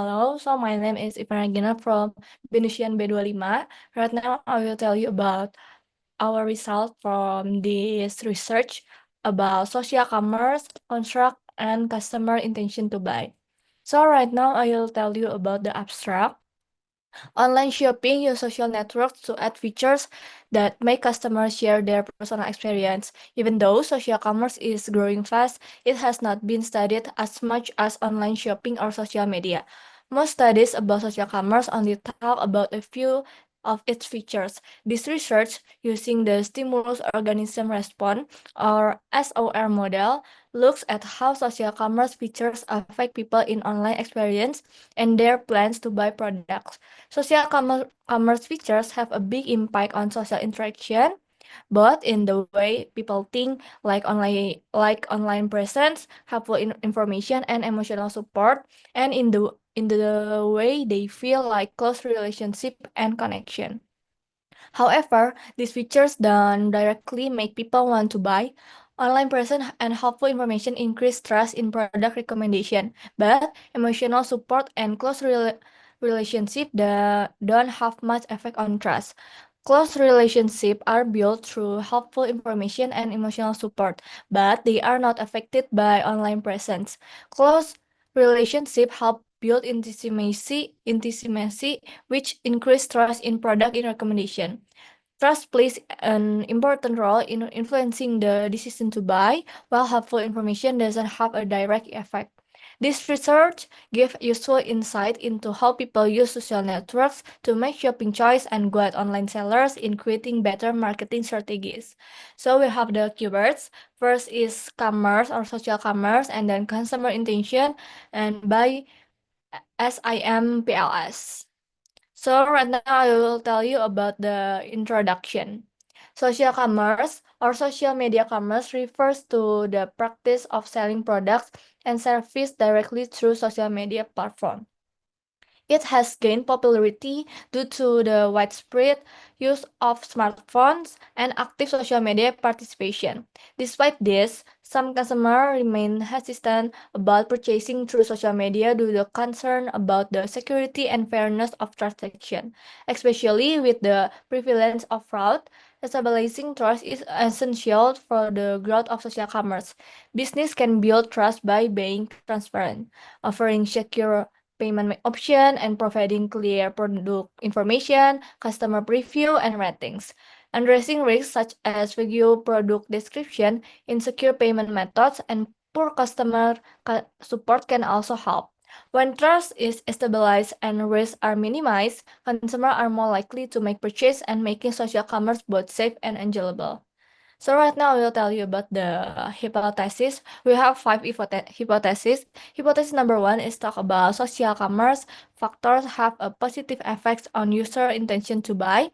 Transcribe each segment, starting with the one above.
Hello, so my name is Ivana Gina from Benisian B25. Right now, I will tell you about our result from this research about social commerce, construct, and customer intention to buy. So right now, I will tell you about the abstract. Online shopping use social networks to add features that make customers share their personal experience. Even though social commerce is growing fast, it has not been studied as much as online shopping or social media. Most studies about social commerce only talk about a few of its features. This research, using the stimulus organism response or SOR model, looks at how social commerce features affect people in online experience and their plans to buy products. Social commerce features have a big impact on social interaction, both in the way people think, like online presence, helpful information, and emotional support, and in the way they feel like close relationship and connection. However, these features don't directly make people want to buy. Online presence and helpful information increase trust in product recommendation, but emotional support and close relationship that don't have much effect on trust. Close relationships are built through helpful information and emotional support, but they are not affected by online presence. Close relationships help build intimacy, which increase trust in product in recommendation. Trust plays an important role in influencing the decision to buy, while helpful information doesn't have a direct effect. This research gives useful insight into how people use social networks to make shopping choice and guide online sellers in creating better marketing strategies. So we have the keywords. First is commerce or social commerce, and then consumer intention, and by SIMPLS. So right now I will tell you about the introduction. Social commerce or social media commerce refers to the practice of selling products and services directly through social media platforms. It has gained popularity due to the widespread use of smartphones and active social media participation. Despite this, some consumers remain hesitant about purchasing through social media due to concern about the security and fairness of transaction, especially with the prevalence of fraud. Establishing trust is essential for the growth of social commerce. Business can build trust by being transparent, offering secure payment option, and providing clear product information, customer preview, and ratings. Addressing risks such as vague product description, insecure payment methods, and poor customer support can also help. When trust is stabilized and risks are minimized, consumers are more likely to make purchase and making social commerce both safe and enjoyable. So right now I will tell you about the hypothesis. We have five hypotheses. Hypothesis number one is talk about social commerce factors have a positive effects on user intention to buy.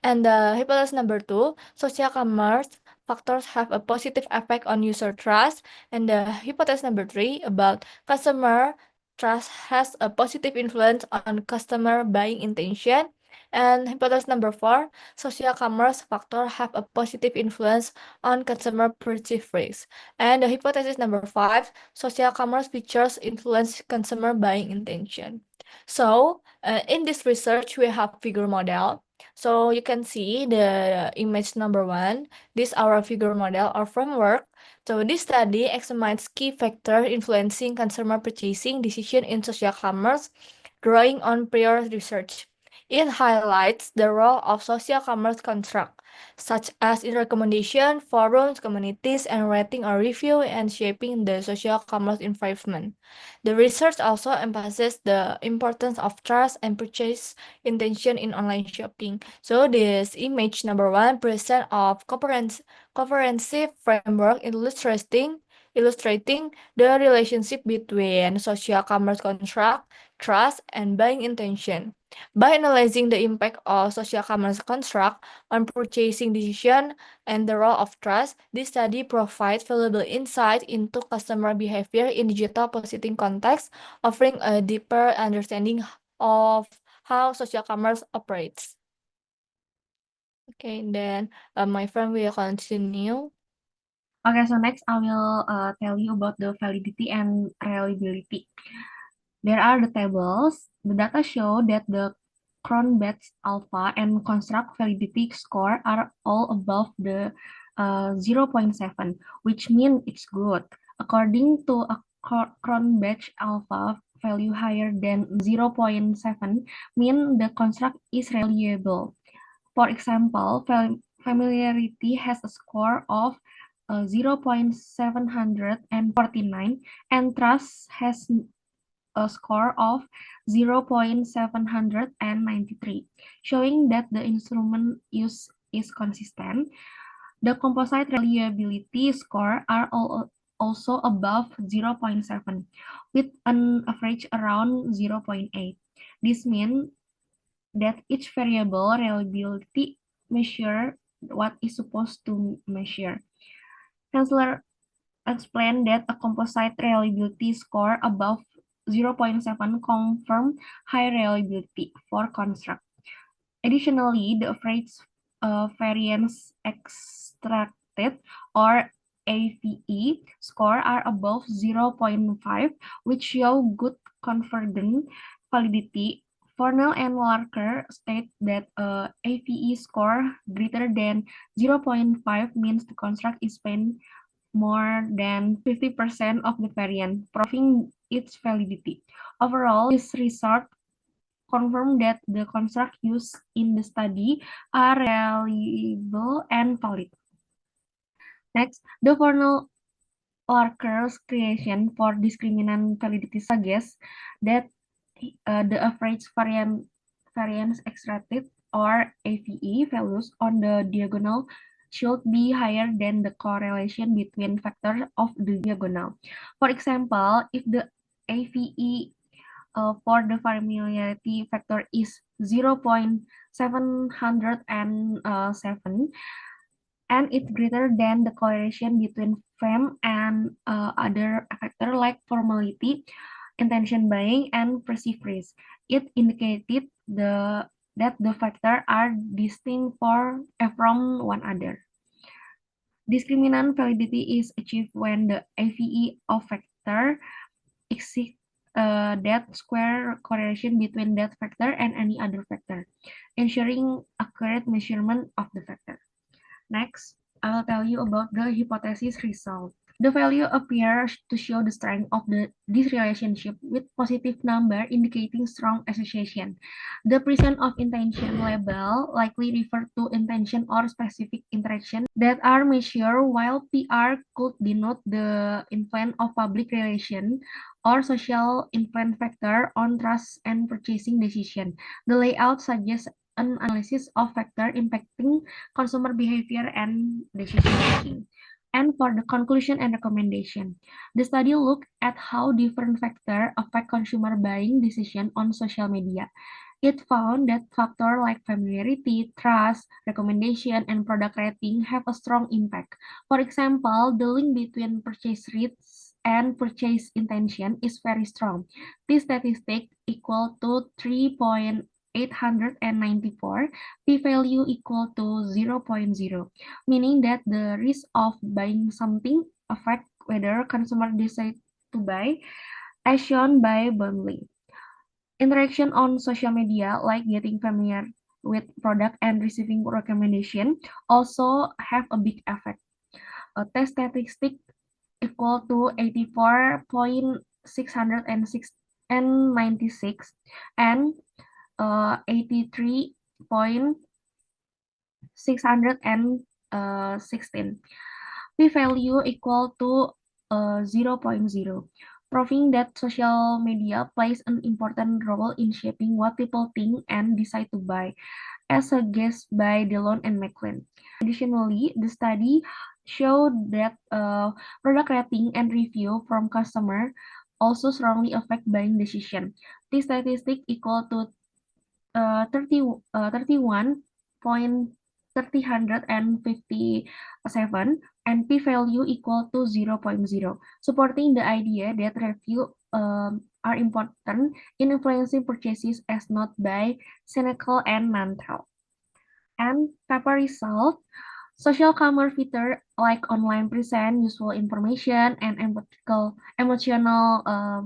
And the hypothesis number two, social commerce factors have a positive effect on user trust. And the hypothesis number three about customer trust has a positive influence on customer buying intention. And hypothesis number four, social commerce factors have a positive influence on consumer purchase risks. And the hypothesis number five, social commerce features influence consumer buying intention. So, in this research, we have figure model. So you can see the image number one. This our figure model or framework. So this study examines key factors influencing consumer purchasing decision in social commerce, drawing on prior research. It highlights the role of social commerce construct, such as in recommendation, forums, communities, and rating or review and shaping the social commerce environment. The research also emphasizes the importance of trust and purchase intention in online shopping. So this image number one present of comprehensive framework illustrating the relationship between social commerce construct, trust, and buying intention. By analyzing the impact of social commerce construct on purchasing decision and the role of trust, this study provides valuable insight into customer behavior in digital positing context, offering a deeper understanding of how social commerce operates. Okay, then my friend will continue. Okay, so next I will tell you about the validity and reliability. There are the tables. The data show that the Cronbach's alpha and construct validity score are all above the 0.7, which means it's good. According to a Cronbach alpha value higher than 0.7 mean the construct is reliable. For example, familiarity has a score of 0.749 and trust has a score of 0.793, showing that the instrument use is consistent. The composite reliability score are also above 0.7, with an average around 0.8. This means that each variable reliability measure what is supposed to measure. Chancellor explained that a composite reliability score above 0.7 confirm high reliability for construct. Additionally, the average variance extracted or AVE score are above 0.5, which show good confidence validity. Fornell and Larker state that AVE score greater than 0.5 means the construct is spent more than 50% of the variant, proving its validity. Overall, this result confirm that the construct used in the study are reliable and valid. Next, the formal Larker's creation for discriminant validity suggests that the average variance extracted or AVE values on the diagonal should be higher than the correlation between factors of the diagonal. For example, if the AVE for the familiarity factor is 0.707 and it's greater than the correlation between fame and other factor like formality, intention buying, and perceived risk. It indicated that the factors are distinct from one another. Discriminant validity is achieved when the AVE of factor exceeds that square correlation between that factor and any other factor, ensuring accurate measurement of the factor. Next, I will tell you about the hypothesis result. The value appears to show the strength of this relationship with positive number indicating strong association. The presence of intention label likely refer to intention or specific interaction that are measured, while PR could denote the influence of public relation or social influence factor on trust and purchasing decision. The layout suggests an analysis of factor impacting consumer behavior and decision making. And for the conclusion and recommendation, the study looked at how different factors affect consumer buying decision on social media. It found that factors like familiarity, trust, recommendation, and product rating have a strong impact. For example, the link between purchase rates and purchase intention is very strong. This statistic equal to 3.894, p-value equal to 0.0, meaning that the risk of buying something affect whether consumer decide to buy, as shown by Burnley. Interaction on social media, like getting familiar with product and receiving recommendation, also have a big effect. A test statistic equal to 84.696 and 83.616. P-value equal to 0.0, proving that social media plays an important role in shaping what people think and decide to buy, as guessed by Delon and McLean. Additionally, the study showed that product rating and review from customer also strongly affect buying decision. This statistic equal to 31.357 and p-value equal to 0.0, supporting the idea that review are important in influencing purchases as not by cynical and mental. And paper result Social commerce feature like online present, useful information, and emotional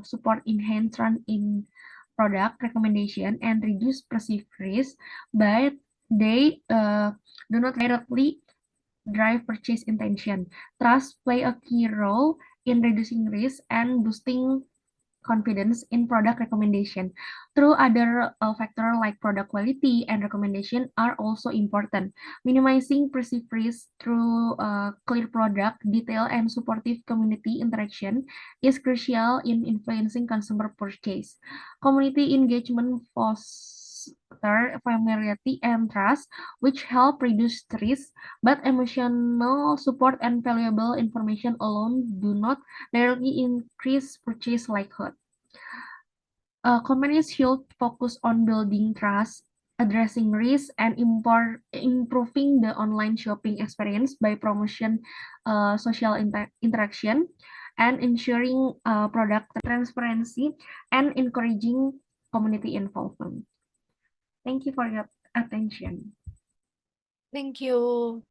support enhance trust in product recommendation and reduce perceived risk, but they do not directly drive purchase intention. Trust play a key role in reducing risk and boosting confidence in product recommendation. Through other factors like product quality and recommendation are also important. Minimizing perceived risk through clear product detail and supportive community interaction is crucial in influencing consumer purchase. Community engagement foster familiarity and trust, which help reduce risk, but emotional support and valuable information alone do not directly increase purchase likelihood. Companies should focus on building trust, addressing risk, and improving the online shopping experience by promotion social interaction and ensuring product transparency and encouraging community involvement. Thank you for your attention. Thank you.